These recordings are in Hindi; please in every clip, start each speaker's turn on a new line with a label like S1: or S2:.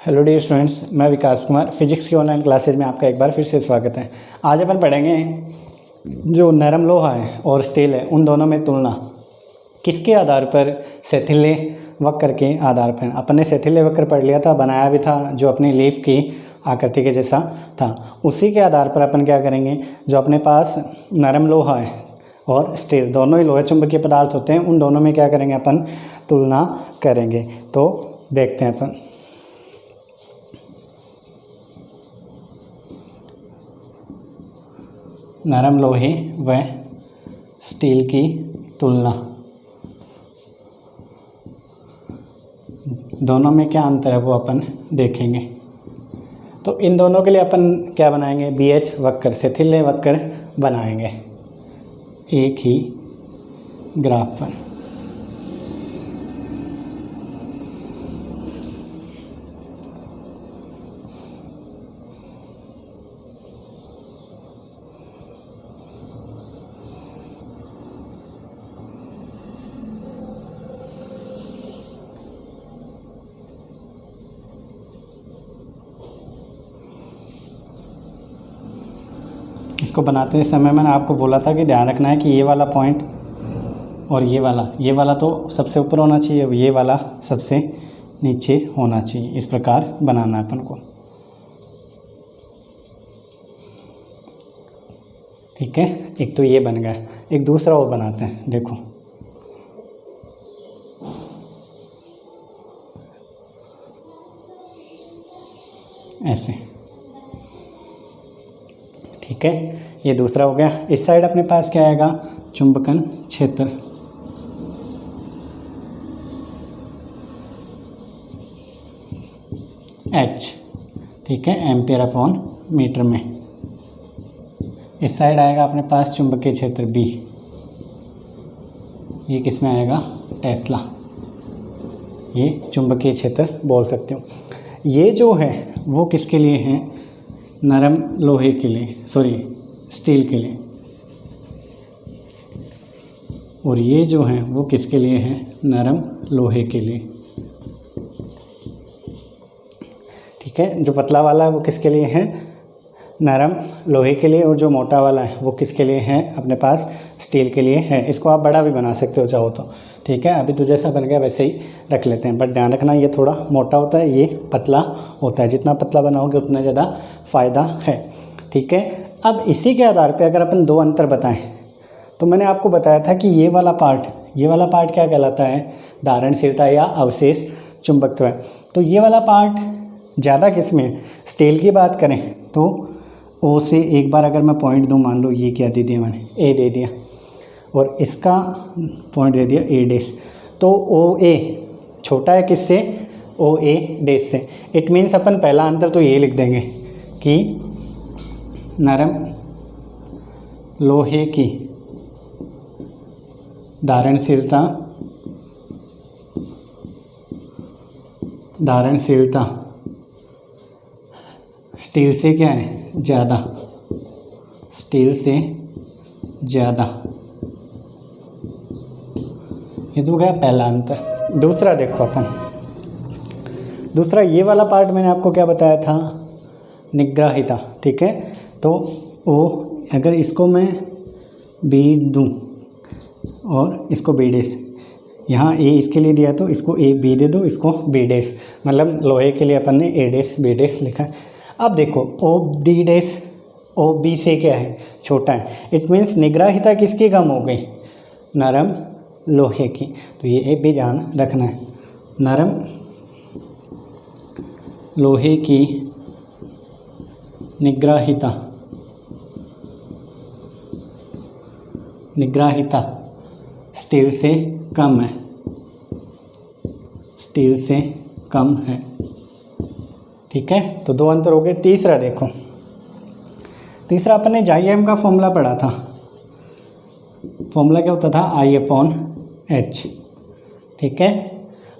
S1: हेलो डियर स्टूडेंट्स, मैं विकास कुमार फिजिक्स की ऑनलाइन क्लासेज में आपका एक बार फिर से स्वागत है। आज अपन पढ़ेंगे जो नरम लोहा है और स्टील है उन दोनों में तुलना किसके आधार पर, सेथिल्य वक्र के आधार पर। अपन ने सेथिल्य वक्र पढ़ लिया था, बनाया भी था, जो अपनी लीफ की आकृति के जैसा था। उसी के आधार पर अपन क्या करेंगे, जो अपने पास नरम लोहा है और स्टील दोनों ही लोहे चुंबकीय पदार्थ होते हैं, उन दोनों में क्या करेंगे अपन, तुलना करेंगे। तो देखते हैं अपन। नरम लोहे व स्टील की तुलना, दोनों में क्या अंतर है वो अपन देखेंगे। तो इन दोनों के लिए अपन क्या बनाएंगे, BH वक्र, सेथिल्य वक्र बनाएंगे एक ही ग्राफ पर। इसको बनाते समय मैंने आपको बोला था कि ध्यान रखना है कि ये वाला पॉइंट और ये वाला तो सबसे ऊपर होना चाहिए, ये वाला सबसे नीचे होना चाहिए। इस प्रकार बनाना है अपन को, ठीक है। एक तो ये बन गया, एक दूसरा और बनाते हैं। देखो ऐसे, ठीक है। ये दूसरा हो गया। इस साइड अपने पास क्या आएगा, चुंबकन क्षेत्र, H, ठीक है, एम्पियर अपॉन मीटर में। इस साइड आएगा अपने पास चुंबकीय क्षेत्र B, ये किस में आएगा, टेस्ला। ये चुंबकीय क्षेत्र बोल सकते हो। ये जो है वो किसके लिए है, नरम लोहे के लिए, सॉरी स्टील के लिए। और ये जो है वो किसके लिए है, नरम लोहे के लिए, ठीक है। जो पतला वाला है वो किसके लिए है, नरम लोहे के लिए, और जो मोटा वाला है वो किसके लिए है, अपने पास स्टील के लिए है। इसको आप बड़ा भी बना सकते हो चाहो तो, ठीक है। अभी तो जैसा बन गया वैसे ही रख लेते हैं, बट ध्यान रखना ये थोड़ा मोटा होता है, ये पतला होता है। जितना पतला बनाओगे उतना ज़्यादा फ़ायदा है, ठीक है। अब इसी के आधार पर अगर अपन दो अंतर बताएं, तो मैंने आपको बताया था कि ये वाला पार्ट क्या कहलाता है, धारणशीलता या अवशेष चुंबकत्व है। तो ये वाला पार्ट ज़्यादा किस में, स्टील की बात करें तो O से एक बार अगर मैं पॉइंट दूं, मान लो ये क्या दे दिया मैंने, A दे दिया, और इसका पॉइंट दे दिया A डैश, तो OA छोटा है किससे, OA डैश से। इट मीन्स अपन पहला अंतर तो ये लिख देंगे कि नरम लोहे की धारणशीलता स्टील से क्या है, ज़्यादा, स्टील से ज़्यादा। ये तो गया पहला अंतर। दूसरा देखो अपन, दूसरा ये वाला पार्ट मैंने आपको क्या बताया था, निग्राहिता, ठीक है। तो वो अगर इसको मैं B दूँ और इसको B डैश, यहाँ A इसके लिए दिया तो इसको A B दे दो, इसको B डैश, मतलब लोहे के लिए अपन ने A डैश B डैश लिखा है। अब देखो O D dash O B से क्या है, छोटा है। इट मीन्स निग्राहिता किसकी कम हो गई, नरम लोहे की। तो ये भी ध्यान रखना है, नरम लोहे की निग्राहिता स्टील से कम है, स्टील से कम है, ठीक है। तो दो अंतर हो गए। तीसरा देखो, तीसरा अपन ने JM का फॉर्मूला पढ़ा था। फॉर्मूला क्या होता था, I/H, ठीक है,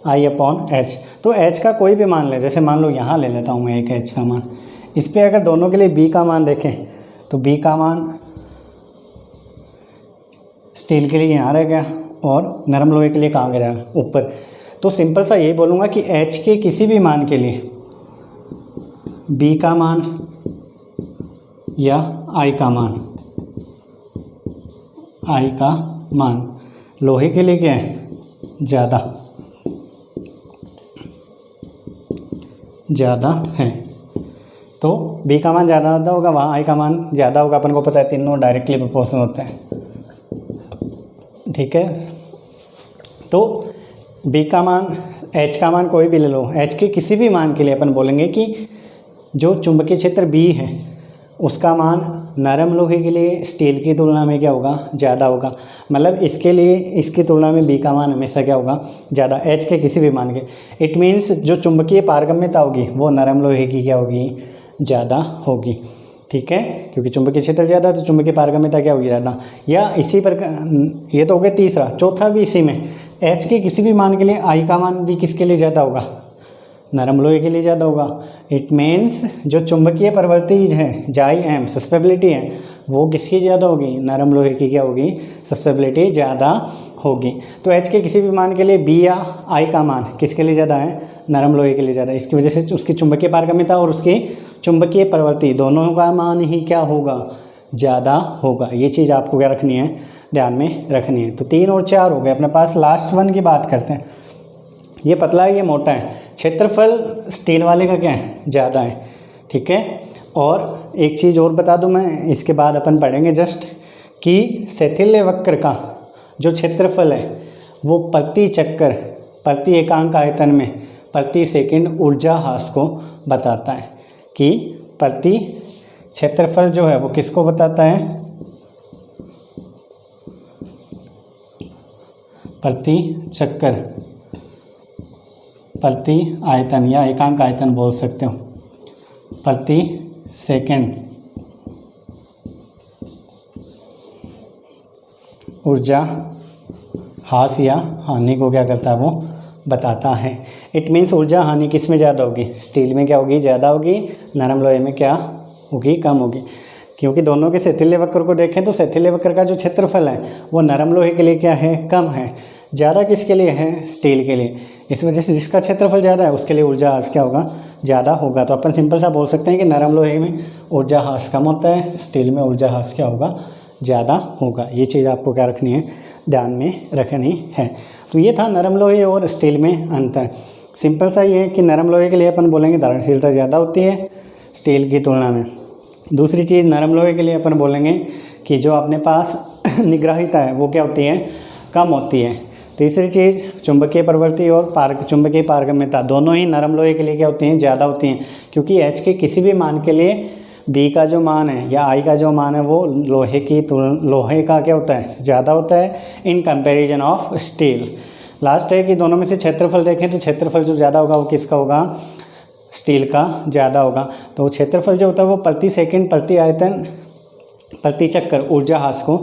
S1: I/H। तो H का कोई भी मान ले, जैसे मान लो यहाँ ले लेता हूँ मैं एक H का मान। इस पर अगर दोनों के लिए B का मान देखें तो B का मान स्टील के लिए यहाँ रह गया और नरम लोहे के लिए कहाँ गया, ऊपर। तो सिंपल सा यही बोलूँगा कि H के किसी भी मान के लिए बी का मान या आई का मान, आई का मान लोहे के लिए क्या है, ज़्यादा है। तो बी का मान ज़्यादा होगा, वहाँ आई का मान ज़्यादा होगा, अपन को पता है तीनों डायरेक्टली प्रोपोर्शनल होते हैं। ठीक है, तो बी का मान, एच का मान कोई भी ले लो, एच के किसी भी मान के लिए अपन बोलेंगे कि जो चुंबकीय क्षेत्र बी है उसका मान नरम लोहे के लिए स्टील की तुलना में क्या होगा, ज़्यादा होगा। मतलब इसके लिए इसकी तुलना में बी का मान हमेशा क्या होगा, ज़्यादा, एच के किसी भी मान के। इट मीन्स जो चुंबकीय पारगम्यता होगी वो नरम लोहे की क्या होगी, ज़्यादा होगी। ठीक है, क्योंकि चुंबकीय क्षेत्र ज़्यादा तो चुंबकीय पारगम्यता क्या होगी, ज़्यादा। या इसी प्रकार, ये तो हो गया तीसरा। चौथा भी इसी में, एच के किसी भी मान के लिए आई का मान भी किसके लिए ज़्यादा होगा, नरम लोहे के लिए ज़्यादा होगा। इट मीन्स जो चुंबकीय प्रवृत्ति है, जाई एम सस्पेबिलिटी है, वो किसकी ज़्यादा होगी, नरम लोहे की क्या होगी, सस्पेबिलिटी ज़्यादा होगी। तो एच के किसी भी मान के लिए बी या आई का मान किसके लिए ज़्यादा है, नरम लोहे के लिए ज़्यादा। इसकी वजह से उसकी चुंबकीय पारगम्यता और उसकी चुंबकीय प्रवृत्ति दोनों का मान ही क्या होगा, ज़्यादा होगा। ये चीज़ आपको क्या रखनी है, ध्यान में रखनी है। तो 3 और 4 हो गए अपने पास। लास्ट वन की बात करते हैं। ये पतला है, ये मोटा है, क्षेत्रफल स्टील वाले का क्या है, ज़्यादा है। ठीक है, और एक चीज़ और बता दूं मैं, इसके बाद अपन पढ़ेंगे जस्ट, कि शैथिल्य वक्र का जो क्षेत्रफल है वो प्रति चक्कर, प्रति एकांक आयतन में प्रति सेकंड ऊर्जा ह्रास को बताता है। कि प्रति क्षेत्रफल जो है वो किसको बताता है, प्रति चक्कर, प्रति आयतन या एकांक आयतन बोल सकते हो, प्रति सेकंड ऊर्जा ह्रास या हानि को क्या करता है, वो बताता है। इट मीन्स ऊर्जा हानि किस में ज़्यादा होगी, स्टील में क्या होगी, ज़्यादा होगी, नरम लोहे में क्या होगी, कम होगी। क्योंकि दोनों के शैथिल्य वक्र को देखें तो शैथिल्य वक्र का जो क्षेत्रफल है वो नरम लोहे के लिए क्या है, कम है। ज़्यादा किसके लिए है, स्टील के लिए। इस वजह से जिसका क्षेत्रफल ज़्यादा है उसके लिए ऊर्जा ह्रास क्या होगा, ज़्यादा होगा। तो अपन सिंपल सा बोल सकते हैं कि नरम लोहे में ऊर्जा ह्रास कम होता है, स्टील में ऊर्जा ह्रास क्या होगा, ज़्यादा होगा। ये चीज़ आपको क्या रखनी है, ध्यान में रखनी है। तो ये था नरम लोहे और स्टील में अंतर। सिंपल सा ये है कि नरम लोहे के लिए अपन बोलेंगे धारणशीलता ज़्यादा होती है स्टील की तुलना में। दूसरी चीज़, नरम लोहे के लिए अपन बोलेंगे कि जो अपने पास निग्राहिता है वो क्या होती है, कम होती है। तीसरी चीज़, चुंबकीय प्रवृत्ति और चुंबकीय पारगम्यता दोनों ही नरम लोहे के लिए क्या होती हैं, ज़्यादा होती हैं। क्योंकि एच के किसी भी मान के लिए बी का जो मान है या आई का जो मान है वो लोहे का क्या होता है, ज़्यादा होता है in comparison of steel. Last है कि दोनों में से क्षेत्रफल देखें तो क्षेत्रफल जो ज़्यादा होगा वो किसका होगा, स्टील का ज़्यादा होगा। तो क्षेत्रफल जो होता है वो प्रति सेकंड, प्रति आयतन, प्रति चक्कर ऊर्जा ह्रास को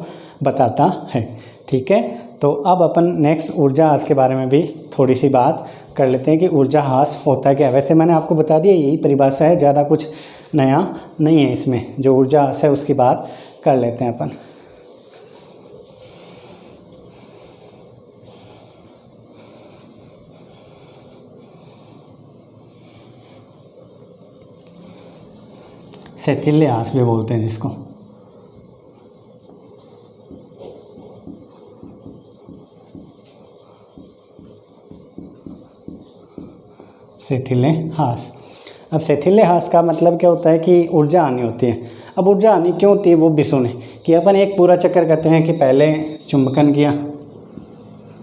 S1: बताता है। ठीक है, तो अब अपन नेक्स्ट ऊर्जा ह्रास के बारे में भी थोड़ी सी बात कर लेते हैं कि ऊर्जा ह्रास होता है क्या। वैसे मैंने आपको बता दिया, यही परिभाषा है, ज़्यादा कुछ नया नहीं है इसमें। जो ऊर्जा ह्रास है उसकी बात कर लेते हैं अपन। शैथिल्य ह्रास भी बोलते हैं जिसको। शैथिल्य ह्रास। अब शैथिल्य ह्रास का मतलब क्या होता है कि ऊर्जा हानि होती है। अब ऊर्जा हानि क्यों होती है वो भी सुने कि अपन एक पूरा चक्कर करते हैं कि पहले चुंबकन किया,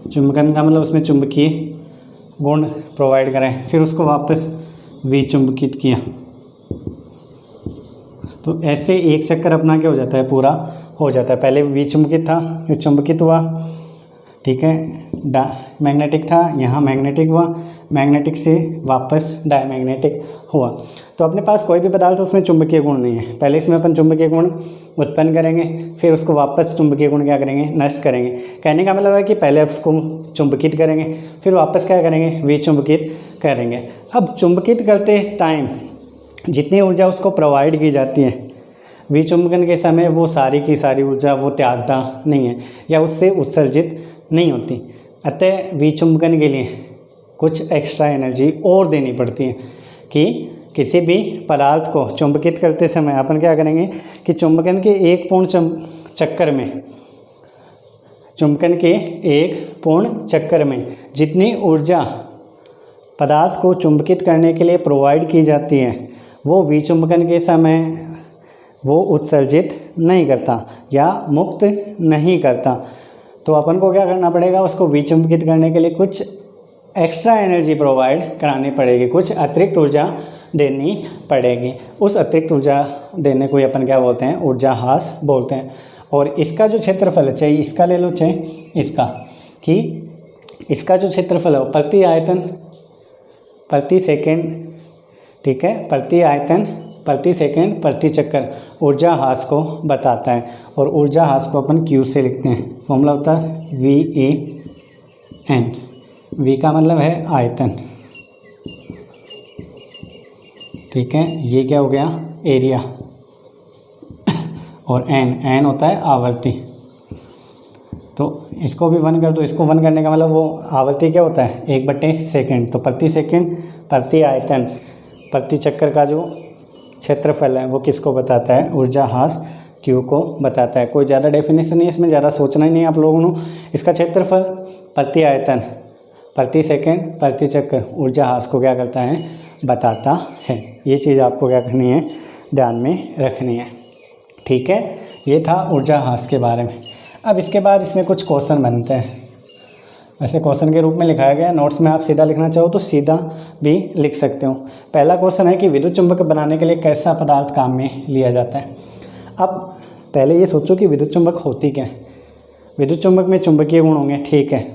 S1: चुंबकन का मतलब उसमें चुंबकीय गुण प्रोवाइड करें, फिर उसको वापस विचुंबकित किया। तो ऐसे एक चक्कर अपना क्या हो जाता है, पूरा हो जाता है। पहले विचुंबकित था, फिर चुंबकित हुआ, ठीक है, मैग्नेटिक था, यहाँ मैग्नेटिक हुआ, मैग्नेटिक से वापस डायमैग्नेटिक हुआ। तो अपने पास कोई भी पदार्थ उसमें चुंबकीय गुण नहीं है, पहले इसमें अपन चुंबकीय गुण उत्पन्न करेंगे, फिर उसको वापस चुंबकीय गुण क्या करेंगे, नष्ट करेंगे। कहने का मतलब है कि पहले उसको चुंबकित करेंगे, फिर वापस क्या करेंगे, विचुंबकित करेंगे। अब चुंबकित करते टाइम जितनी ऊर्जा उसको प्रोवाइड की जाती है विचुंबकन के समय, वो सारी की सारी ऊर्जा वो त्यागता नहीं है या उससे उत्सर्जित नहीं होती। अतः विचुंबकन के लिए कुछ एक्स्ट्रा एनर्जी और देनी पड़ती है कि किसी भी पदार्थ को चुंबकित करते समय अपन क्या करेंगे कि चुंबकन के एक पूर्ण चक्कर में, चुंबकन के एक पूर्ण चक्कर में जितनी ऊर्जा पदार्थ को चुंबकित करने के लिए प्रोवाइड की जाती है वो विचुंबकन के समय वो उत्सर्जित नहीं करता या मुक्त नहीं करता। तो अपन को क्या करना पड़ेगा, उसको विचुंबकित करने के लिए कुछ एक्स्ट्रा एनर्जी प्रोवाइड करानी पड़ेगी, कुछ अतिरिक्त ऊर्जा देनी पड़ेगी। उस अतिरिक्त ऊर्जा देने को ही अपन क्या बोलते हैं, ऊर्जा ह्रास बोलते हैं। और इसका जो क्षेत्रफल है, चाहे इसका ले लो चाहे इसका, कि इसका जो क्षेत्रफल है प्रति आयतन प्रति सेकेंड, ठीक है, प्रति आयतन प्रति सेकेंड प्रति चक्कर ऊर्जा ह्रास को बताता है। और ऊर्जा ह्रास को अपन Q से लिखते हैं। फॉर्मूला होता है VAN। V का मतलब है आयतन, ठीक है, ये क्या हो गया, एरिया। और N होता है आवर्ती। तो इसको भी 1 कर दो, इसको 1 करने का मतलब वो आवर्ती क्या होता है, 1/सेकेंड। तो प्रति सेकेंड प्रति आयतन प्रति चक्कर का जो क्षेत्रफल है वो किसको बताता है, ऊर्जा ह्रास Q को बताता है। कोई ज़्यादा डेफिनेशन नहीं है इसमें, ज़्यादा सोचना ही नहीं है आप लोगों ने। इसका क्षेत्रफल प्रति आयतन प्रति सेकेंड प्रति चक्कर ऊर्जा ह्रास को क्या करता है, बताता है। ये चीज़ आपको क्या करनी है, ध्यान में रखनी है, ठीक है। ये था ऊर्जा ह्रास के बारे में। अब इसके बाद इसमें कुछ क्वेश्चन बनते हैं। वैसे क्वेश्चन के रूप में लिखाया गया है, नोट्स में आप सीधा लिखना चाहो तो सीधा भी लिख सकते हो। पहला क्वेश्चन है कि विद्युत चुंबक बनाने के लिए कैसा पदार्थ काम में लिया जाता है। अब पहले ये सोचो कि विद्युत चुंबक होती क्या है। विद्युत चुंबक में चुंबकीय गुण होंगे, ठीक है,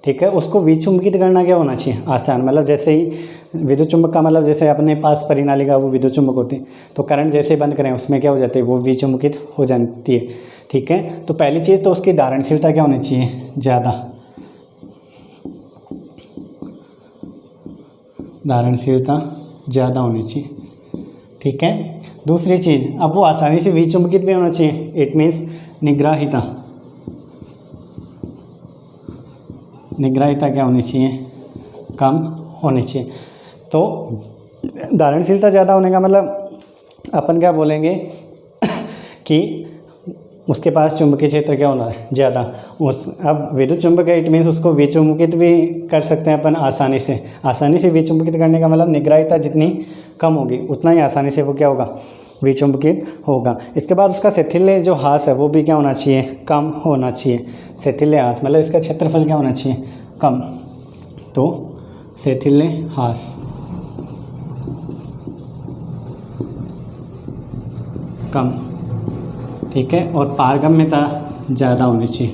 S1: ठीक है। उसको विचुंबकित करना क्या होना चाहिए, आसान। मतलब जैसे ही विद्युत चुंबक का मतलब जैसे अपने पास परिनालिका वो विद्युत चुंबक होती है, तो करंट जैसे बंद करें उसमें क्या हो जाती है, वो विचुंबकित हो जाती है, ठीक है। तो पहली चीज़ तो उसकी धारणशीलता क्या होनी चाहिए, ज़्यादा, धारणशीलता ज़्यादा होनी चाहिए, ठीक है। दूसरी चीज़, अब वो आसानी से विचुंबकित भी होना चाहिए। इट मीन्स निग्राहिता, निग्राहिता क्या होनी चाहिए, कम होनी चाहिए। तो धारणशीलता ज़्यादा होने का मतलब अपन क्या बोलेंगे कि उसके पास चुंबकीय क्षेत्र क्या होना है, ज़्यादा। अब विद्युत चुंबक है, इट मीन्स उसको विचुंबकित भी कर सकते हैं अपन आसानी से। आसानी से विचुंबकित करने का मतलब निग्राहिता जितनी कम होगी उतना ही आसानी से वो क्या होगा, विचुंबकित होगा। इसके बाद उसका शिथिल्य जो ह्रास है वो भी क्या होना चाहिए, कम होना चाहिए। शिथिल्य ह्रास मतलब इसका क्षेत्रफल क्या होना चाहिए, कम। तो शिथिल्य ह्रास कम, ठीक है। और पारगम्यता ज़्यादा होनी चाहिए,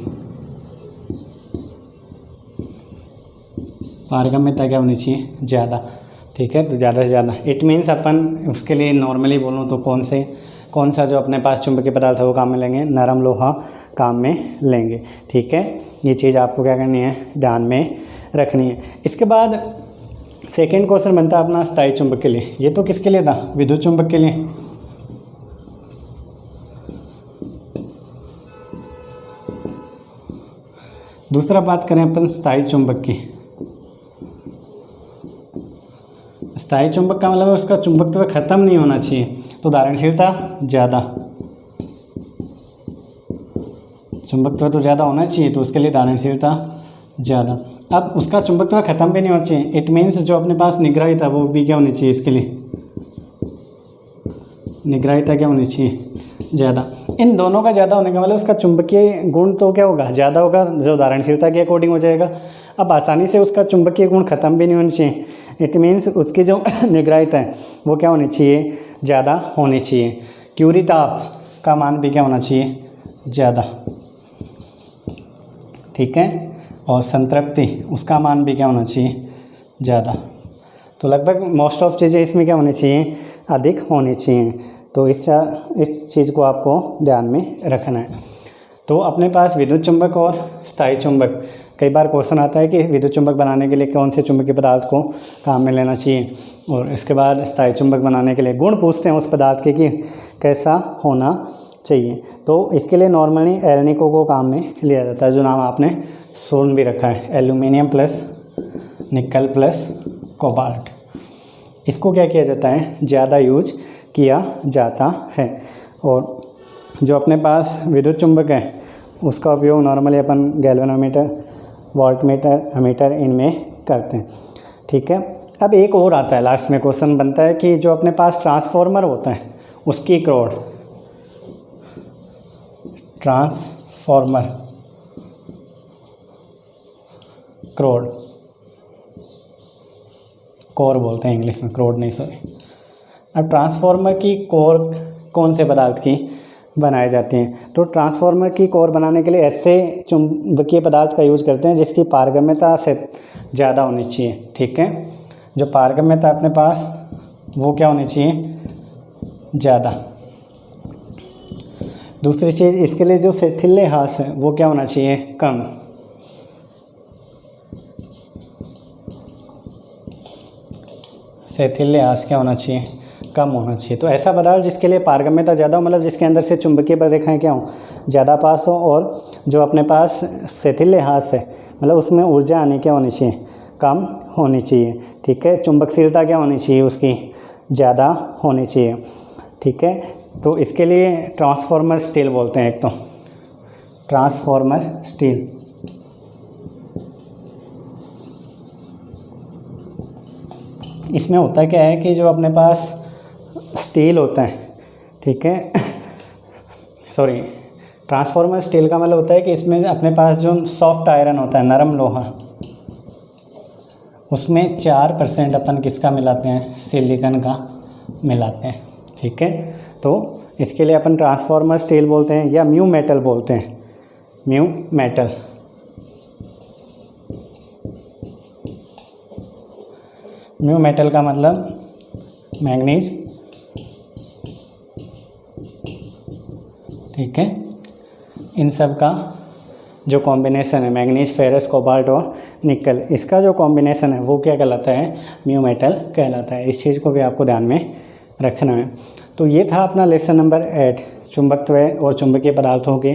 S1: पारगम्यता क्या होनी चाहिए, ज़्यादा, ठीक है। तो ज़्यादा से ज़्यादा, इट मीन्स अपन उसके लिए नॉर्मली बोलूँ तो कौन सा जो अपने पास चुंबकीय पदार्थ है वो काम में लेंगे, नरम लोहा काम में लेंगे, ठीक है। ये चीज़ आपको क्या करनी है, ध्यान में रखनी है। इसके बाद सेकेंड क्वेश्चन बनता है अपना स्थायी चुंबक के लिए। ये तो किसके लिए था, विद्युत चुंबक के लिए। दूसरा बात करें अपन स्थायी चुंबक की। स्थायी चुंबक का मतलब है उसका चुंबकत्व खत्म नहीं होना चाहिए, तो धारणशीलता ज़्यादा, चुंबकत्व तो ज़्यादा होना चाहिए तो उसके लिए धारणशीलता ज़्यादा। अब उसका चुंबकत्व खत्म भी नहीं होना चाहिए, इट मीन्स जो अपने पास निग्राहिता वो भी क्या होनी चाहिए, इसके लिए निग्राहिता क्या होनी चाहिए, ज़्यादा। इन दोनों का ज़्यादा होने का मतलब उसका चुंबकीय गुण तो क्या होगा, ज़्यादा होगा, जो धारणशीलता के अकॉर्डिंग हो जाएगा। अब आसानी से उसका चुंबकीय गुण खत्म भी नहीं होनी चाहिए, इट मीन्स उसकी जो निग्राहिता है वो क्या होनी चाहिए, ज़्यादा होनी चाहिए। क्यूरी ताप का मान भी क्या होना चाहिए, ज़्यादा, ठीक है। और संतृप्ति उसका मान भी क्या होना चाहिए, ज़्यादा। तो लगभग मोस्ट ऑफ चीज़ें इसमें क्या होनी चाहिए, अधिक होनी चाहिए। तो इस चीज़ को आपको ध्यान में रखना है। तो अपने पास विद्युत चुंबक और स्थायी चुंबक, कई बार क्वेश्चन आता है कि विद्युत चुंबक बनाने के लिए कौन से चुंबकीय पदार्थ को काम में लेना चाहिए, और इसके बाद स्थायी चुंबक बनाने के लिए गुण पूछते हैं उस पदार्थ के कि कैसा होना चाहिए। तो इसके लिए नॉर्मली एल्निको को काम में लिया जाता है, जो नाम आपने सुन भी रखा है, aluminium plus nickel plus cobalt. इसको क्या किया जाता है, ज़्यादा यूज किया जाता है। और जो अपने पास विद्युत चुंबक है उसका उपयोग नॉर्मली अपन गैल्वेनोमीटर, वोल्टमीटर, एमीटर इनमें करते हैं। ठीक है, अब एक और आता है, लास्ट में क्वेश्चन बनता है कि जो अपने पास ट्रांसफॉर्मर होता है उसकी क्रोड, ट्रांसफॉर्मर क्रोड, कोर बोलते हैं इंग्लिश में, क्रोड नहीं सॉरी। अब ट्रांसफॉर्मर की कोर कौन से पदार्थ की बनाई जाती हैं, तो ट्रांसफॉर्मर की कोर बनाने के लिए ऐसे चुंबकीय पदार्थ का यूज करते हैं जिसकी पारगम्यता से ज़्यादा होनी चाहिए। ठीक है, जो पारगम्यता अपने पास वो क्या होनी चाहिए, ज़्यादा। दूसरी चीज़, इसके लिए जो शैथिल्य ह्रास है वो क्या होना चाहिए, कम। शैथिल्य ह्रास क्या होना चाहिए, कम होना चाहिए। तो ऐसा पदार्थ जिसके लिए पारगम्यता ज़्यादा हो, मतलब जिसके अंदर से चुंबकीय रेखाएं क्या हो, ज़्यादा पास हो, और जो अपने पास शैथिल्य ह्रास है मतलब उसमें ऊर्जा आनी क्या होनी चाहिए, कम होनी चाहिए। ठीक है, चुंबकशीलता क्या होनी चाहिए उसकी, ज़्यादा होनी चाहिए। ठीक है, तो इसके लिए ट्रांसफॉर्मर स्टील बोलते हैं, एक तो ट्रांसफॉर्मर स्टील। इसमें होता क्या है कि जो अपने पास स्टील होता है, ठीक है सॉरी, ट्रांसफॉर्मर स्टील का मतलब होता है कि इसमें अपने पास जो सॉफ्ट आयरन होता है, नरम लोहा, उसमें 4% अपन किसका मिलाते हैं, सिलिकॉन का मिलाते हैं। ठीक है, तो इसके लिए अपन ट्रांसफॉर्मर स्टील बोलते हैं या म्यू मेटल बोलते हैं, म्यू मेटल। म्यू मेटल का मतलब मैंगनीज। ठीक है, इन सब का जो कॉम्बिनेशन है, मैंगनीज, फेरस, कोबाल्ट और निकल, इसका जो कॉम्बिनेशन है वो क्या कहलाता है, म्यू मेटल कहलाता है। इस चीज़ को भी आपको ध्यान में रखना है। तो ये था अपना लेसन नंबर 8, चुंबकत्व और चुंबकीय पदार्थों के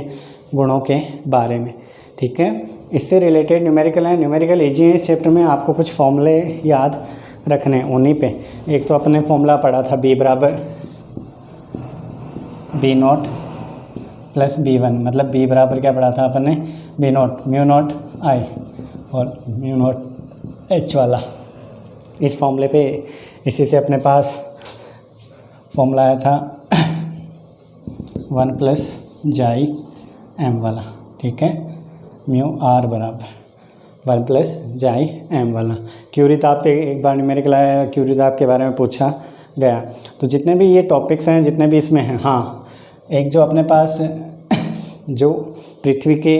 S1: गुणों के बारे में। ठीक है, इससे रिलेटेड न्यूमेरिकल है, न्यूमेरिकल ईजी है। इस चैप्टर में आपको कुछ फॉर्मूले याद रखने हैं उन्हीं पे। एक तो अपने फॉर्मूला पढ़ा था B बराबर B0 प्लस B1, मतलब B बराबर क्या पढ़ा था अपन ने, B0 म्यू नॉट I और म्यू नॉट H वाला। इस फॉर्मूले पे इसी से अपने पास फॉर्मूला आया था 1 प्लस जाई M वाला। ठीक है, म्यू R बराबर 1 प्लस जाई M वाला। क्यूरी ताप पे एक बार न्यूमेरिकल आया, क्यूरी ताप के बारे में पूछा गया। तो जितने भी ये टॉपिक्स हैं, जितने भी इसमें हैं, हाँ एक जो अपने पास जो पृथ्वी के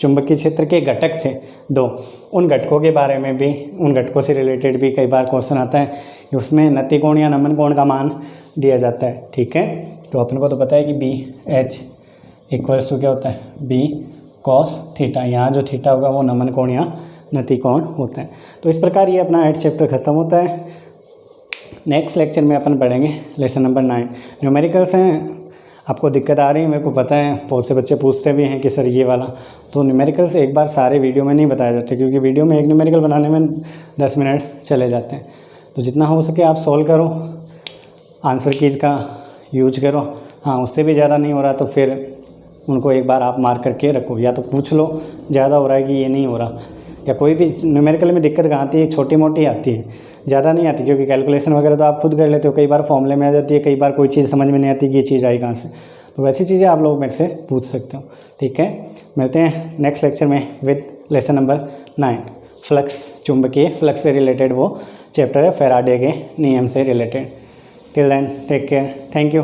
S1: चुंबकीय क्षेत्र के घटक थे 2, उन घटकों के बारे में भी, उन घटकों से रिलेटेड भी कई बार क्वेश्चन आता है। उसमें नति कोण या नमन कोण का मान दिया जाता है। ठीक है, तो अपन को तो पता है कि BH इक्वल्स टू क्या होता है, B cos थीटा। यहाँ जो थीटा होगा वो नमन कोण या नति कोण होता है। तो इस प्रकार ये अपना 8 चैप्टर ख़त्म होता है। नेक्स्ट लेक्चर में अपन पढ़ेंगे लेसन नंबर 9। न्यूमेरिकल्स हैं, आपको दिक्कत आ रही है, मेरे को पता है, बहुत से बच्चे पूछते भी हैं कि सर ये वाला। तो न्यूमेरिकल्स एक बार सारे वीडियो में नहीं बताया जाता, क्योंकि वीडियो में एक न्यूमेरिकल बनाने में 10 मिनट चले जाते हैं। तो जितना हो सके आप सॉल्व करो, आंसर कीज का यूज करो। हाँ, उससे भी ज़्यादा नहीं हो रहा तो फिर उनको एक बार आप मार्क करके रखो, या तो पूछ लो ज़्यादा हो रहा है कि ये नहीं हो रहा, या कोई भी न्यूमेरिकल में दिक्कत कहाँ आती है, छोटी मोटी आती है, ज़्यादा नहीं आती, क्योंकि कैलकुलेशन वगैरह तो आप खुद कर लेते हो। कई बार फॉर्मूले में आ जाती है, कई बार कोई चीज़ समझ में नहीं आती कि ये चीज़ आई कहाँ से। तो वैसी चीज़ें आप लोग मेरे से पूछ सकते हो। ठीक है, मिलते हैं नेक्स्ट लेक्चर में विद लेसन नंबर 9, फ्लक्स, चुंबकीय फ्लक्स से रिलेटेड वो चैप्टर है, फैराडे के नियम से related. Till then take care, thank you.